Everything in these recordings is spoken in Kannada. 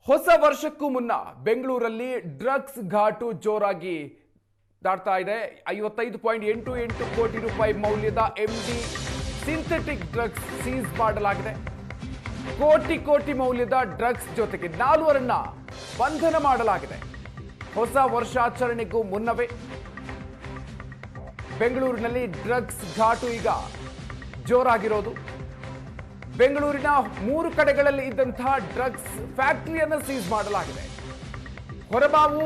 ಹೊಸ ವರ್ಷಕ್ಕೂ ಮುನ್ನ ಬೆಂಗಳೂರಲ್ಲಿ ಡ್ರಗ್ಸ್ ಘಾಟು ಜೋರಾಗಿ ದಾಟ್ತಾ ಇದೆ. 55.88 ಕೋಟಿ ರೂಪಾಯಿ ಮೌಲ್ಯದ ಎಂಡಿ ಸಿಂಥೆಟಿಕ್ ಡ್ರಗ್ಸ್ ಸೀಸ್ ಮಾಡಲಾಗಿದೆ. ಕೋಟಿ ಮೌಲ್ಯದ ಡ್ರಗ್ಸ್ ಜೊತೆಗೆ 4 ಬಂಧನ ಮಾಡಲಾಗಿದೆ. ಹೊಸ ವರ್ಷಾಚರಣೆಗೂ ಮುನ್ನವೇ ಬೆಂಗಳೂರಿನಲ್ಲಿ ಡ್ರಗ್ಸ್ ಘಾಟು ಈಗ ಜೋರಾಗಿರೋದು. ಬೆಂಗಳೂರಿನ 3 ಕಡೆಗಳಲ್ಲಿ ಇದ್ದಂತಹ ಡ್ರಗ್ಸ್ ಫ್ಯಾಕ್ಟರಿಯನ್ನು ಸೀಸ್ ಮಾಡಲಾಗಿದೆ. ಹೊರಬಾವು,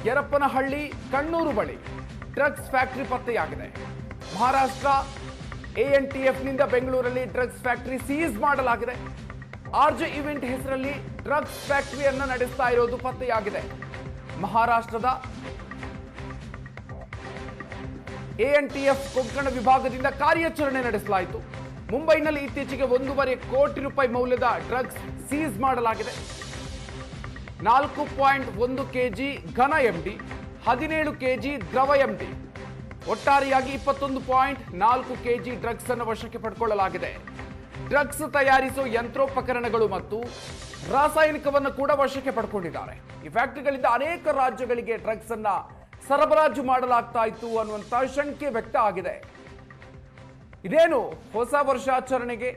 ಯರಪ್ಪನಹಳ್ಳಿ, ಕಣ್ಣೂರು ಬಳಿ ಡ್ರಗ್ಸ್ ಫ್ಯಾಕ್ಟರಿ ಪತ್ತೆಯಾಗಿದೆ. ಮಹಾರಾಷ್ಟ್ರ ANTFನಿಂದ ಬೆಂಗಳೂರಲ್ಲಿ ಡ್ರಗ್ಸ್ ಫ್ಯಾಕ್ಟರಿ ಸೀಸ್ ಮಾಡಲಾಗಿದೆ. ಆರ್ಜೆ ಇವೆಂಟ್ ಹೆಸರಲ್ಲಿ ಡ್ರಗ್ಸ್ ಫ್ಯಾಕ್ಟರಿಯನ್ನು ನಡೆಸ್ತಾ ಇರೋದು ಪತ್ತೆಯಾಗಿದೆ. ಮಹಾರಾಷ್ಟ್ರದ ANTF ಕೊಂಕಣ ವಿಭಾಗದಿಂದ ಕಾರ್ಯಾಚರಣೆ ನಡೆಸಲಾಯಿತು. ಮುಂಬೈನಲ್ಲಿ ಇತ್ತೀಚೆಗೆ 1.5 ಕೋಟಿ ರೂಪಾಯಿ ಮೌಲ್ಯದ ಡ್ರಗ್ಸ್ ಸೀಸ್ ಮಾಡಲಾಗಿದೆ. 4.1 ಕೆಜಿ ಘನ MD, 17 ಕೆಜಿ ದ್ರವ MD, ಒಟ್ಟಾರೆಯಾಗಿ 21.4 ಕೆಜಿ ಡ್ರಗ್ಸ್ ಅನ್ನು ವಶಕ್ಕೆ ಪಡೆದುಕೊಳ್ಳಲಾಗಿದೆ. ಡ್ರಗ್ಸ್ ತಯಾರಿಸುವ ಯಂತ್ರೋಪಕರಣಗಳು ಮತ್ತು ರಾಸಾಯನಿಕವನ್ನು ಕೂಡ ವಶಕ್ಕೆ ಪಡೆದುಕೊಂಡಿದ್ದಾರೆ. ಈ ಫ್ಯಾಕ್ಟರಿಗಳಿಂದ ಅನೇಕ ರಾಜ್ಯಗಳಿಗೆ ಡ್ರಗ್ಸ್ ಅನ್ನ ಸರಬರಾಜು ಮಾಡಲಾಗ್ತಾ ಇತ್ತು ಅನ್ನುವಂತ ಶಂಕೆ ವ್ಯಕ್ತ ಆಗಿದೆ. ಇದೇನು ಹೊಸ ವರ್ಷಾಚರಣೆಗೆ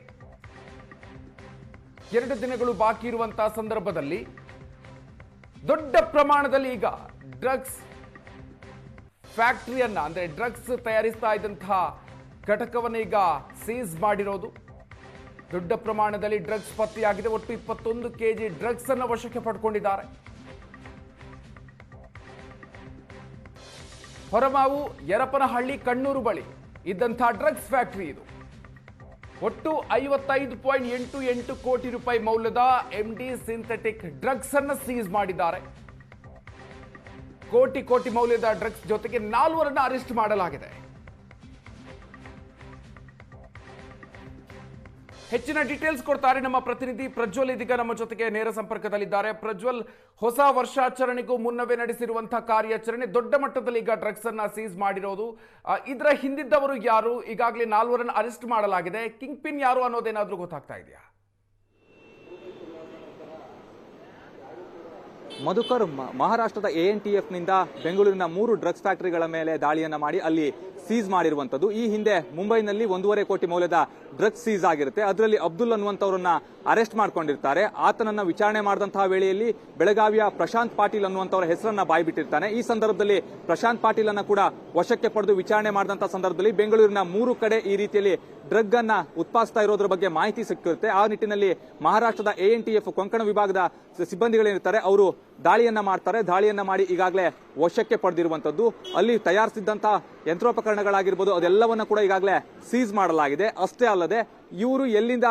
2 ದಿನಗಳು ಬಾಕಿ ಇರುವಂತಹ ಸಂದರ್ಭದಲ್ಲಿ ದೊಡ್ಡ ಪ್ರಮಾಣದಲ್ಲಿ ಈಗ ಡ್ರಗ್ಸ್ ಫ್ಯಾಕ್ಟರಿಯನ್ನ, ಅಂದ್ರೆ ಡ್ರಗ್ಸ್ ತಯಾರಿಸ್ತಾ ಇದ್ದಂತಹ ಘಟಕವನ್ನು ಈಗ ಸೀಸ್ ಮಾಡಿರೋದು. ದೊಡ್ಡ ಪ್ರಮಾಣದಲ್ಲಿ ಡ್ರಗ್ಸ್ ಪತ್ತೆಯಾಗಿದೆ. ಒಟ್ಟು 21 ಕೆಜಿ ಡ್ರಗ್ಸ್ ಅನ್ನು ವಶಕ್ಕೆ ಪಡ್ಕೊಂಡಿದ್ದಾರೆ. ಹೊರಮಾವು, ಯರಪ್ಪನಹಳ್ಳಿ, ಕಣ್ಣೂರು ಬಳಿ ಇದ್ದಂತಹ ಡ್ರಗ್ಸ್ ಫ್ಯಾಕ್ಟರಿ ಇದು. ಒಟ್ಟು 55.88 ಕೋಟಿ ರೂಪಾಯಿ ಮೌಲ್ಯದ MD ಸಿಂಥೆಟಿಕ್ ಡ್ರಗ್ಸ್ ಅನ್ನು ಸೀಸ್ ಮಾಡಿದ್ದಾರೆ. ಕೋಟಿ ಮೌಲ್ಯದ ಡ್ರಗ್ಸ್ ಜೊತೆಗೆ 4 ಅರೆಸ್ಟ್ ಮಾಡಲಾಗಿದೆ. ಹೆಚ್ಚಿನ ಡೀಟೇಲ್ಸ್ ಕೊಡ್ತಾರೆ ನಮ್ಮ ಪ್ರತಿನಿಧಿ ಪ್ರಜ್ವಲ್. ಇದೀಗ ನಮ್ಮ ಜೊತೆಗೆ ನೇರ ಸಂಪರ್ಕದಲ್ಲಿದ್ದಾರೆ. ಪ್ರಜ್ವಲ್, ಹೊಸ ವರ್ಷಾಚರಣೆಗೂ ಮುನ್ನವೇ ನಡೆಸಿರುವಂತಹ ಕಾರ್ಯಾಚರಣೆ, ದೊಡ್ಡ ಮಟ್ಟದಲ್ಲಿ ಈಗ ಡ್ರಗ್ಸ್ ಅನ್ನ ಸೀಸ್ ಮಾಡಿರೋದು. ಇದರ ಹಿಂದಿದ್ದವರು ಯಾರು? ಈಗಾಗಲೇ 4 ಅರೆಸ್ಟ್ ಮಾಡಲಾಗಿದೆ. ಕಿಂಗ್ ಪಿನ್ ಯಾರು ಅನ್ನೋದೇನಾದ್ರೂ ಗೊತ್ತಾಗ್ತಾ ಇದೆಯಾ? ಮಧುಕರ್, ಮಹಾರಾಷ್ಟ್ರದ ANTFನಿಂದ ಬೆಂಗಳೂರಿನ 3 ಡ್ರಗ್ಸ್ ಫ್ಯಾಕ್ಟರಿಗಳ ಮೇಲೆ ದಾಳಿಯನ್ನ ಮಾಡಿ ಅಲ್ಲಿ ಸೀಸ್ ಮಾಡಿರುವಂತದ್ದು. ಈ ಹಿಂದೆ ಮುಂಬೈನಲ್ಲಿ 1.5 ಕೋಟಿ ಮೌಲ್ಯದ ಡ್ರಗ್ಸ್ ಸೀಸ್ ಆಗಿರುತ್ತೆ. ಅದರಲ್ಲಿ ಅಬ್ದುಲ್ ಅನ್ನುವಂಥವ್ರನ್ನ ಅರೆಸ್ಟ್ ಮಾಡ್ಕೊಂಡಿರ್ತಾರೆ. ಆತನನ್ನ ವಿಚಾರಣೆ ಮಾಡಿದಂತಹ ವೇಳೆಯಲ್ಲಿ ಬೆಳಗಾವಿಯ ಪ್ರಶಾಂತ್ ಪಾಟೀಲ್ ಅನ್ನುವಂಥವ್ರ ಹೆಸರನ್ನ ಬಾಯ್ಬಿಟ್ಟಿರ್ತಾನೆ. ಈ ಸಂದರ್ಭದಲ್ಲಿ ಪ್ರಶಾಂತ್ ಪಾಟೀಲ್ ಅನ್ನ ಕೂಡ ವಶಕ್ಕೆ ಪಡೆದು ವಿಚಾರಣೆ ಮಾಡಿದಂತಹ ಸಂದರ್ಭದಲ್ಲಿ ಬೆಂಗಳೂರಿನ 3 ಕಡೆ ಈ ರೀತಿಯಲ್ಲಿ ಡ್ರಗ್ ಅನ್ನ ಉತ್ಪಾದಿಸ್ತಾ ಇರೋದ್ರ ಬಗ್ಗೆ ಮಾಹಿತಿ ಸಿಕ್ಕಿರುತ್ತೆ. ಆ ನಿಟ್ಟಿನಲ್ಲಿ ಮಹಾರಾಷ್ಟ್ರದ ANTF ಕೊಂಕಣ ವಿಭಾಗದ ಸಿಬ್ಬಂದಿಗಳೇನಿರ್ತಾರೆ ಅವರು ದಾಳಿಯನ್ನ ಮಾಡ್ತಾರೆ. ದಾಳಿಯನ್ನ ಮಾಡಿ ಈಗಾಗಲೇ ವಶಕ್ಕೆ ಪಡೆದಿರುವಂತದ್ದು. ಅಲ್ಲಿ ತಯಾರಿಸಿದಂತಹ ಯಂತ್ರೋಪಕರಣಗಳಾಗಿರ್ಬೋದು ಅದೆಲ್ಲವನ್ನ ಕೂಡ ಈಗಾಗಲೇ ಸೀಸ್ ಮಾಡಲಾಗಿದೆ. ಅಷ್ಟೇ ಅಲ್ಲದೆ ಇವರು ಎಲ್ಲಿಂದ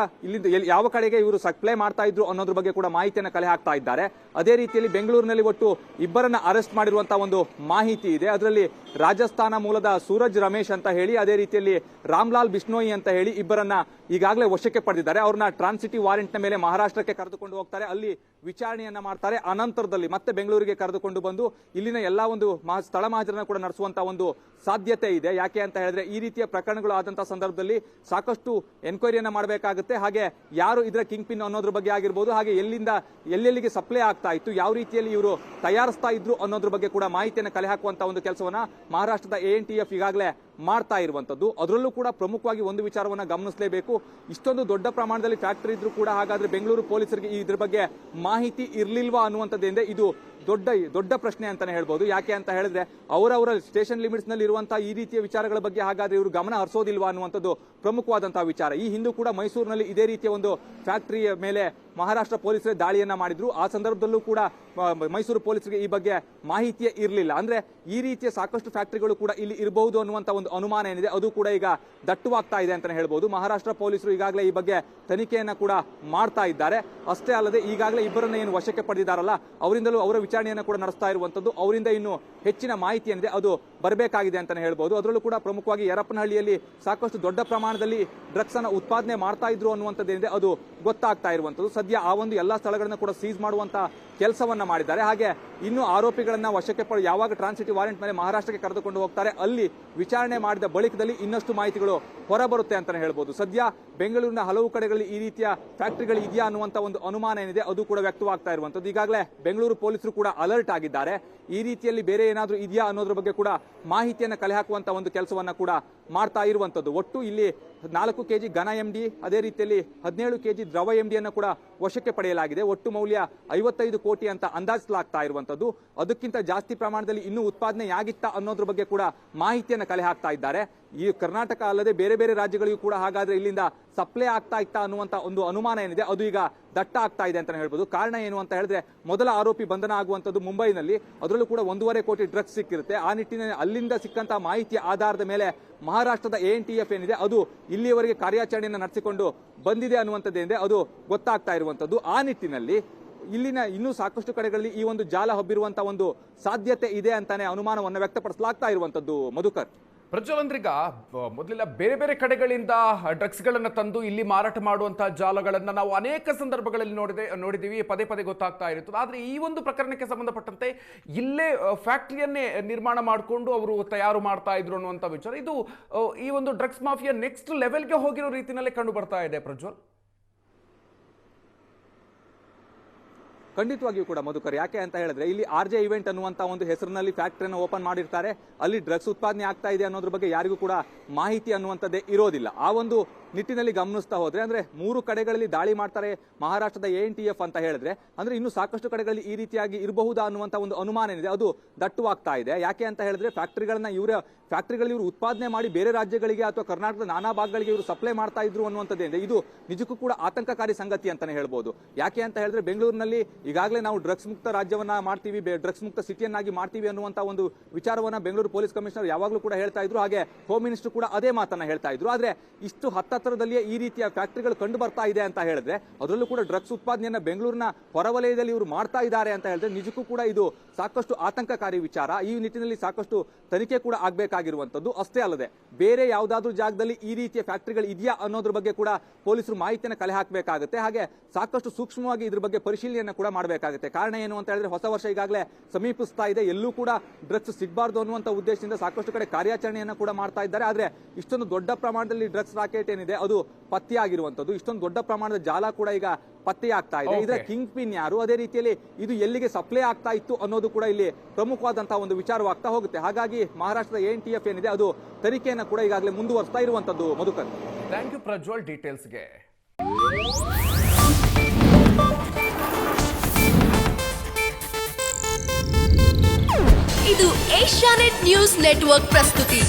ಯಾವ ಕಡೆಗೆ ಇವರು ಸಪ್ಲೈ ಮಾಡ್ತಾ ಇದ್ರು ಅನ್ನೋದ್ರ ಬಗ್ಗೆ ಕೂಡ ಮಾಹಿತಿಯನ್ನು ಕಲೆ ಹಾಕ್ತಾ ಇದ್ದಾರೆ. ಅದೇ ರೀತಿಯಲ್ಲಿ ಬೆಂಗಳೂರಿನಲ್ಲಿ ಒಟ್ಟು 2 ಅರೆಸ್ಟ್ ಮಾಡಿರುವಂತಹ ಒಂದು ಮಾಹಿತಿ ಇದೆ. ಅದರಲ್ಲಿ ರಾಜಸ್ಥಾನ ಮೂಲದ ಸೂರಜ್ ರಮೇಶ್ ಅಂತ ಹೇಳಿ, ಅದೇ ರೀತಿಯಲ್ಲಿ ರಾಮ್ಲಾಲ್ ಬಿಷ್ಣೋಯಿ ಅಂತ ಹೇಳಿ 2 ಈಗಾಗಲೇ ವಶಕ್ಕೆ ಪಡೆದಿದ್ದಾರೆ. ಅವ್ರನ್ನ ಟ್ರಾನ್ಸಿಟಿವ್ ವಾರೆಂಟ್ ನ ಮೇಲೆ ಮಹಾರಾಷ್ಟ್ರಕ್ಕೆ ಕರೆದುಕೊಂಡು ಹೋಗ್ತಾರೆ. ಅಲ್ಲಿ ವಿಚಾರಣೆಯನ್ನ ಮಾಡ್ತಾರೆ. ಅನಂತರದಲ್ಲಿ ಮತ್ತೆ ಬೆಂಗಳೂರಿಗೆ ಕರೆದುಕೊಂಡು ಬಂದು ಇಲ್ಲಿನ ಎಲ್ಲಾ ಒಂದು ಸ್ಥಳ ಮಹಾಜರನ್ನ ಕೂಡ ನಡೆಸುವಂತಹ ಒಂದು ಸಾಧ್ಯತೆ ಇದೆ. ಯಾಕೆ ಅಂತ ಹೇಳಿದ್ರೆ ಈ ರೀತಿಯ ಪ್ರಕರಣಗಳು ಆದಂತಹ ಸಂದರ್ಭದಲ್ಲಿ ಸಾಕಷ್ಟು ಎನ್ಕ್ವೈರಿಯನ್ನ ಮಾಡಬೇಕಾಗುತ್ತೆ. ಹಾಗೆ ಯಾರು ಇದರ ಕಿಂಗ್ ಪಿನ್ ಅನ್ನೋದ್ರ ಬಗ್ಗೆ ಆಗಿರ್ಬೋದು, ಹಾಗೆ ಎಲ್ಲಿಂದ ಎಲ್ಲೆಲ್ಲಿಗೆ ಸಪ್ಲೈ ಆಗ್ತಾ ಇತ್ತು, ಯಾವ ರೀತಿಯಲ್ಲಿ ಇವರು ತಯಾರಿಸ್ತಾ ಇದ್ರು ಅನ್ನೋದ್ರ ಬಗ್ಗೆ ಕೂಡ ಮಾಹಿತಿಯನ್ನು ಕಲೆ ಹಾಕುವಂತಹ ಒಂದು ಕೆಲಸವನ್ನ ಮಹಾರಾಷ್ಟ್ರದ ANTF ಈಗಾಗಲೇ ಮಾಡ್ತಾ ಇರುವಂತದ್ದು. ಅದರಲ್ಲೂ ಕೂಡ ಪ್ರಮುಖವಾಗಿ ಒಂದು ವಿಚಾರವನ್ನ ಗಮನಿಸಲೇಬೇಕು. ಇಷ್ಟೊಂದು ದೊಡ್ಡ ಪ್ರಮಾಣದಲ್ಲಿ ಫ್ಯಾಕ್ಟರಿ ಇದ್ರೂ ಕೂಡ ಹಾಗಾದ್ರೆ ಬೆಂಗಳೂರು ಪೊಲೀಸರಿಗೆ ಇದ್ರ ಬಗ್ಗೆ ಮಾಹಿತಿ ಇರ್ಲಿಲ್ವಾ ಅನ್ನುವಂಥದ್ದಿಂದ ಇದು ದೊಡ್ಡ ಪ್ರಶ್ನೆ ಅಂತಾನೆ ಹೇಳ್ಬೋದು. ಯಾಕೆ ಅಂತ ಹೇಳಿದ್ರೆ ಅವರವರ ಸ್ಟೇಷನ್ ಲಿಮಿಟ್ಸ್ ನಲ್ಲಿ ಇರುವಂತಹ ಈ ರೀತಿಯ ವಿಚಾರಗಳ ಬಗ್ಗೆ ಹಾಗಾದ್ರೆ ಇವರು ಗಮನ ಹರಿಸೋದಿಲ್ವಾ ಅನ್ನುವಂಥದ್ದು ಪ್ರಮುಖವಾದಂತಹ ವಿಚಾರ. ಈ ಹಿಂದೂ ಕೂಡ ಮೈಸೂರಿನಲ್ಲಿ ಇದೇ ರೀತಿಯ ಒಂದು ಫ್ಯಾಕ್ಟರಿಯ ಮೇಲೆ ಮಹಾರಾಷ್ಟ್ರ ಪೊಲೀಸರೇ ದಾಳಿಯನ್ನ ಮಾಡಿದ್ರು. ಆ ಸಂದರ್ಭದಲ್ಲೂ ಕೂಡ ಮೈಸೂರು ಪೊಲೀಸರಿಗೆ ಈ ಬಗ್ಗೆ ಮಾಹಿತಿಯೇ ಇರಲಿಲ್ಲ. ಅಂದ್ರೆ ಈ ರೀತಿಯ ಸಾಕಷ್ಟು ಫ್ಯಾಕ್ಟರಿಗಳು ಕೂಡ ಇಲ್ಲಿ ಇರಬಹುದು ಅನ್ನುವಂತ ಒಂದು ಅನುಮಾನ ಏನಿದೆ ಅದು ಕೂಡ ಈಗ ದಟ್ಟವಾಗ್ತಾ ಇದೆ ಅಂತಾನೆ ಹೇಳ್ಬೋದು. ಮಹಾರಾಷ್ಟ್ರ ಪೊಲೀಸರು ಈಗಾಗಲೇ ಈ ಬಗ್ಗೆ ತನಿಖೆಯನ್ನ ಕೂಡ ಮಾಡ್ತಾ ಇದ್ದಾರೆ. ಅಷ್ಟೇ ಅಲ್ಲದೆ ಈಗಾಗಲೇ 2 ಏನು ವಶಕ್ಕೆ ಪಡೆದಿದ್ದಾರಲ್ಲ ಅವರಿಂದಲೂ ಅವರ ವಿಚಾರಣೆಯನ್ನ ಕೂಡ ನಡೆಸ್ತಾ ಇರುವಂತದ್ದು. ಅವರಿಂದ ಇನ್ನು ಹೆಚ್ಚಿನ ಮಾಹಿತಿ ಏನಿದೆ ಅದು ಬರಬೇಕಾಗಿದೆ ಅಂತಾನೆ ಹೇಳ್ಬೋದು. ಅದರಲ್ಲೂ ಕೂಡ ಪ್ರಮುಖವಾಗಿ ಯರಪ್ಪನಹಳ್ಳಿಯಲ್ಲಿ ಸಾಕಷ್ಟು ದೊಡ್ಡ ಪ್ರಮಾಣದಲ್ಲಿ ಡ್ರಗ್ಸ್ ಅನ್ನ ಉತ್ಪಾದನೆ ಮಾಡ್ತಾ ಇದ್ರು ಅನ್ನುವಂಥದ್ದೇನಿದೆ ಅದು ಗೊತ್ತಾಗ್ತಾ ಇರುವಂತದ್ದು. ಸದ್ಯ ಆ ಒಂದು ಎಲ್ಲಾ ಸ್ಥಳಗಳನ್ನ ಕೂಡ ಸೀಸ್ ಮಾಡುವಂತ ಕೆಲಸವನ್ನ ಮಾಡಿದ್ದಾರೆ. ಹಾಗೆ ಇನ್ನು ಆರೋಪಿಗಳನ್ನ ವಶಕ್ಕೆ ಯಾವಾಗ ಟ್ರಾನ್ಸಿಟಿವ್ ವಾರೆಂಟ್ ಮೇಲೆ ಮಹಾರಾಷ್ಟ್ರಕ್ಕೆ ಕರೆದುಕೊಂಡು ಹೋಗ್ತಾರೆ ಅಲ್ಲಿ ವಿಚಾರಣೆ ಮಾಡಿದ ಬಳಿಕದಲ್ಲಿ ಇನ್ನಷ್ಟು ಮಾಹಿತಿಗಳು ಹೊರಬರುತ್ತೆ ಅಂತಾನೆ ಹೇಳ್ಬೋದು. ಸದ್ಯ ಬೆಂಗಳೂರಿನ ಹಲವು ಕಡೆಗಳಲ್ಲಿ ಈ ರೀತಿಯ ಫ್ಯಾಕ್ಟರಿಗಳು ಇದೆಯಾ ಅನ್ನುವಂತ ಒಂದು ಅನುಮಾನ ಏನಿದೆ ಅದು ಕೂಡ ವ್ಯಕ್ತವಾಗ್ತಾ ಇರುವಂತದ್ದು. ಈಗಾಗಲೇ ಬೆಂಗಳೂರು ಪೊಲೀಸರು ಕೂಡ ಅಲರ್ಟ್ ಆಗಿದ್ದಾರೆ. ಈ ರೀತಿಯಲ್ಲಿ ಬೇರೆ ಏನಾದ್ರೂ ಇದೆಯಾ ಅನ್ನೋದ್ರ ಬಗ್ಗೆ ಕೂಡ ಮಾಹಿತಿಯನ್ನ ಕಲೆ ಹಾಕುವಂತ ಒಂದು ಕೆಲಸವನ್ನ ಕೂಡ ಮಾಡ್ತಾ ಇರುವಂತದ್ದು. ಒಟ್ಟು ಇಲ್ಲಿ 4 ಕೆಜಿ ಘನ ಎಂಡಿ, ಅದೇ ರೀತಿಯಲ್ಲಿ 17 ಕೆಜಿ ದ್ರವ ಎಂಡಿಯನ್ನು ಕೂಡ ವಶಕ್ಕೆ ಪಡೆಯಲಾಗಿದೆ. ಒಟ್ಟು ಮೌಲ್ಯ 55 ಕೋಟಿ ಅಂತ ಅಂದಾಜಿಸಲಾಗ್ತಾ ಇರುವಂತದ್ದು. ಅದಕ್ಕಿಂತ ಜಾಸ್ತಿ ಪ್ರಮಾಣದಲ್ಲಿ ಇನ್ನೂ ಉತ್ಪಾದನೆ ಆಗಿತ್ತಾ ಅನ್ನೋದ್ರ ಬಗ್ಗೆ ಕೂಡ ಮಾಹಿತಿಯನ್ನು ಕಲೆ ಹಾಕ್ತಾ ಇದ್ದಾರೆ. ಈ ಕರ್ನಾಟಕ ಅಲ್ಲದೆ ಬೇರೆ ಬೇರೆ ರಾಜ್ಯಗಳಿಗೂ ಕೂಡ ಹಾಗಾದ್ರೆ ಇಲ್ಲಿಂದ ಸಪ್ಲೈ ಆಗ್ತಾ ಇತ್ತಾ ಅನ್ನುವಂತ ಒಂದು ಅನುಮಾನ ಏನಿದೆ ಅದು ಈಗ ದಟ್ಟ ಆಗ್ತಾ ಇದೆ ಅಂತ ಹೇಳ್ಬೋದು. ಕಾರಣ ಏನು ಅಂತ ಹೇಳಿದ್ರೆ ಮೊದಲ ಆರೋಪಿ ಬಂಧನ ಆಗುವಂತದ್ದು ಮುಂಬೈನಲ್ಲಿ, ಅದರಲ್ಲೂ ಕೂಡ 1.5 ಕೋಟಿ ಡ್ರಗ್ಸ್ ಸಿಕ್ಕಿರುತ್ತೆ. ಆ ನಿಟ್ಟಿನಲ್ಲಿ ಅಲ್ಲಿಂದ ಸಿಕ್ಕಂತ ಮಾಹಿತಿಯ ಆಧಾರದ ಮೇಲೆ ಮಹಾರಾಷ್ಟ್ರದ ANTF ಏನಿದೆ ಅದು ಇಲ್ಲಿಯವರೆಗೆ ಕಾರ್ಯಾಚರಣೆಯನ್ನು ನಡೆಸಿಕೊಂಡು ಬಂದಿದೆ ಅನ್ನುವಂಥದ್ದೇನಿದೆ ಅದು ಗೊತ್ತಾಗ್ತಾ ಇರುವಂತದ್ದು. ಆ ನಿಟ್ಟಿನಲ್ಲಿ ಇಲ್ಲಿನ ಇನ್ನೂ ಸಾಕಷ್ಟು ಕಡೆಗಳಲ್ಲಿ ಈ ಒಂದು ಜಾಲ ಹಬ್ಬಿರುವಂತಹ ಒಂದು ಸಾಧ್ಯತೆ ಇದೆ ಅಂತಾನೆ ಅನುಮಾನವನ್ನು ವ್ಯಕ್ತಪಡಿಸಲಾಗ್ತಾ ಇರುವಂತದ್ದು. ಮಧುಕರ್, ಪ್ರಜ್ವಲ್, ಅಂದ್ರೀಗ ಮೊದಲೆಲ್ಲ ಬೇರೆ ಬೇರೆ ಕಡೆಗಳಿಂದ ಡ್ರಗ್ಸ್ಗಳನ್ನು ತಂದು ಇಲ್ಲಿ ಮಾರಾಟ ಮಾಡುವಂತಹ ಜಾಲಗಳನ್ನು ನಾವು ಅನೇಕ ಸಂದರ್ಭಗಳಲ್ಲಿ ನೋಡಿದ್ದೀವಿ, ಪದೇ ಪದೇ ಗೊತ್ತಾಗ್ತಾ ಇರುತ್ತದೆ. ಆದರೆ ಈ ಒಂದು ಪ್ರಕರಣಕ್ಕೆ ಸಂಬಂಧಪಟ್ಟಂತೆ ಇಲ್ಲೇ ಫ್ಯಾಕ್ಟರಿಯನ್ನೇ ನಿರ್ಮಾಣ ಮಾಡಿಕೊಂಡು ಅವರು ತಯಾರು ಮಾಡ್ತಾ ಇದ್ರು ಅನ್ನುವಂಥ ವಿಚಾರ, ಇದು ಈ ಒಂದು ಡ್ರಗ್ಸ್ ಮಾಫಿಯಾ ನೆಕ್ಸ್ಟ್ ಲೆವೆಲ್ಗೆ ಹೋಗಿರೋ ರೀತಿಯಲ್ಲೇ ಕಂಡು ಬರ್ತಾ ಇದೆ ಪ್ರಜ್ವಲ್. ಖಂಡಿತವಾಗಿಯೂ ಕೂಡ ಮಧುಕರ್, ಯಾಕೆ ಅಂತ ಹೇಳಿದ್ರೆ ಇಲ್ಲಿ RJ ಇವೆಂಟ್ ಅನ್ನುವಂತ ಒಂದು ಹೆಸರಿನಲ್ಲಿ ಫ್ಯಾಕ್ಟರಿಯನ್ನು ಓಪನ್ ಮಾಡಿರ್ತಾರೆ. ಅಲ್ಲಿ ಡ್ರಗ್ಸ್ ಉತ್ಪಾದನೆ ಆಗ್ತಾ ಇದೆ ಅನ್ನೋದ್ರ ಬಗ್ಗೆ ಯಾರಿಗೂ ಕೂಡ ಮಾಹಿತಿ ಅನ್ನುವಂಥದ್ದೇ ಇರೋದಿಲ್ಲ. ಆ ಒಂದು ನಿಟ್ಟಿನಲ್ಲಿ ಗಮನಿಸ್ತಾ ಹೋದ್ರೆ ಅಂದ್ರೆ 3 ಕಡೆಗಳಲ್ಲಿ ದಾಳಿ ಮಾಡ್ತಾರೆ ಮಹಾರಾಷ್ಟ್ರದ ANTF ಅಂತ ಹೇಳಿದ್ರೆ ಅಂದ್ರೆ ಇನ್ನು ಸಾಕಷ್ಟು ಕಡೆಗಳಲ್ಲಿ ಈ ರೀತಿಯಾಗಿ ಇರಬಹುದಾ ಅನ್ನುವಂತ ಒಂದು ಅನುಮಾನ ಏನಿದೆ ಅದು ದಟ್ಟವಾಗ್ತಾ ಇದೆ. ಯಾಕೆ ಅಂತ ಹೇಳಿದ್ರೆ ಫ್ಯಾಕ್ಟರಿಗಳಲ್ಲಿ ಇವರು ಉತ್ಪಾದನೆ ಮಾಡಿ ಬೇರೆ ರಾಜ್ಯಗಳಿಗೆ ಅಥವಾ ಕರ್ನಾಟಕದ ನಾನಾ ಭಾಗಗಳಿಗೆ ಇವರು ಸಪ್ಲೈ ಮಾಡ್ತಾ ಇದ್ರು ಅನ್ನುವಂಥದ್ದೇನಿದೆ ಇದು ನಿಜಕ್ಕೂ ಕೂಡ ಆತಂಕಕಾರಿ ಸಂಗತಿ ಅಂತಾನೆ ಹೇಳ್ಬೋದು. ಯಾಕೆ ಅಂತ ಹೇಳಿದ್ರೆ ಬೆಂಗಳೂರಿನಲ್ಲಿ ಈಗಾಗಲೇ ನಾವು ಡ್ರಗ್ಸ್ ಮುಕ್ತ ರಾಜ್ಯವನ್ನ ಮಾಡ್ತೀವಿ, ಡ್ರಗ್ಸ್ ಮುಕ್ತ ಸಿಟಿಯನ್ನಾಗಿ ಮಾಡ್ತೀವಿ ಅನ್ನುವಂತ ಒಂದು ವಿಚಾರವನ್ನ ಬೆಂಗಳೂರು ಪೊಲೀಸ್ ಕಮಿಷನರ್ ಯಾವಾಗಲೂ ಕೂಡ ಹೇಳ್ತಾ ಇದ್ರು. ಹಾಗೆ ಹೋಮ್ ಮಿನಿಸ್ಟರ್ ಕೂಡ ಅದೇ ಮಾತನ್ನ ಹೇಳ್ತಾ ಇದ್ರು. ಆದ್ರೆ ಇಷ್ಟು ಹತ್ತರದಲ್ಲಿಯೇ ಈ ರೀತಿಯ ಫ್ಯಾಕ್ಟರಿಗಳು ಕಂಡು ಬರ್ತಾ ಇದೆ ಅಂತ ಹೇಳಿದ್ರೆ ಅದರಲ್ಲೂ ಕೂಡ ಡ್ರಗ್ಸ್ ಉತ್ಪಾದನೆಯನ್ನ ಬೆಂಗಳೂರಿನ ಹೊರವಲಯದಲ್ಲಿ ಇವರು ಮಾಡ್ತಾ ಇದ್ದಾರೆ ಅಂತ ಹೇಳಿದ್ರೆ ನಿಜಕ್ಕೂ ಕೂಡ ಇದು ಸಾಕಷ್ಟು ಆತಂಕಕಾರಿ ವಿಚಾರ. ಈ ನಿಟ್ಟಿನಲ್ಲಿ ಸಾಕಷ್ಟು ತನಿಖೆ ಕೂಡ ಆಗಬೇಕಾಗಿರುವಂತದ್ದು. ಅಷ್ಟೇ ಅಲ್ಲದೆ ಬೇರೆ ಯಾವುದಾದ್ರೂ ಜಾಗದಲ್ಲಿ ಈ ರೀತಿಯ ಫ್ಯಾಕ್ಟರಿಗಳು ಇದೆಯಾ ಅನ್ನೋದ್ರ ಬಗ್ಗೆ ಕೂಡ ಪೊಲೀಸರು ಮಾಹಿತಿಯನ್ನು ಕಲೆ ಹಾಕಬೇಕಾಗುತ್ತೆ. ಹಾಗೆ ಸಾಕಷ್ಟು ಸೂಕ್ಷ್ಮವಾಗಿ ಇದ್ರ ಬಗ್ಗೆ ಪರಿಶೀಲನೆಯನ್ನು ಕೂಡ ಮಾಡಬೇಕಾಗುತ್ತೆ. ಕಾರಣ ಏನು ಅಂತ ಹೇಳಿದ್ರೆ ಹೊಸ ವರ್ಷ ಈಗಾಗಲೇ ಸಮೀಪಿಸ್ತಾ ಇದೆ, ಎಲ್ಲೂ ಕೂಡ ಡ್ರಗ್ಸ್ ಸಿಗಬಾರ್ದು ಅನ್ನುವಂತ ಉದ್ದೇಶದಿಂದ ಸಾಕಷ್ಟು ಕಡೆ ಕಾರ್ಯಾಚರಣೆಯನ್ನು ಕೂಡ ಮಾಡ್ತಾ ಇದ್ದಾರೆ. ಆದ್ರೆ ಇಷ್ಟೊಂದು ದೊಡ್ಡ ಪ್ರಮಾಣದಲ್ಲಿ ಡ್ರಗ್ಸ್ ರಾಕೆಟ್ ಏನಿದೆ ಅದು ಪತ್ತೆಯಾಗಿರುವಂತದ್ದು, ಇಷ್ಟೊಂದು ದೊಡ್ಡ ಪ್ರಮಾಣದ ಜಾಲ ಕೂಡ ಈಗ ಪತ್ತೆಯಾಗ್ತಾ ಇದೆ. ಇದರ ಕಿಂಗ್ ಪಿನ್ ಯಾರು, ಅದೇ ರೀತಿಯಲ್ಲಿ ಇದು ಎಲ್ಲಿಗೆ ಸಪ್ಲೈ ಆಗ್ತಾ ಇತ್ತು ಅನ್ನೋದು ಕೂಡ ಇಲ್ಲಿ ಪ್ರಮುಖವಾದಂತಹ ಒಂದು ವಿಚಾರವಾಗ್ತಾ ಹೋಗುತ್ತೆ. ಹಾಗಾಗಿ ಮಹಾರಾಷ್ಟ್ರದ ANTF ಏನಿದೆ ಅದು ತನಿಖೆಯನ್ನು ಕೂಡ ಈಗಾಗಲೇ ಮುಂದುವರಿಸ್ತಾ ಇರುವಂತದ್ದು. ಮಧುಕರ್, ಥ್ಯಾಂಕ್ ಯು ಪ್ರಜ್ವಲ್ ಡೀಟೇಲ್ಸ್ಗೆ. ಇದು ಏಷ್ಯಾನೆಟ್ ನ್ಯೂಸ್ ನೆಟ್ವರ್ಕ್ ಪ್ರಸ್ತುತಿ.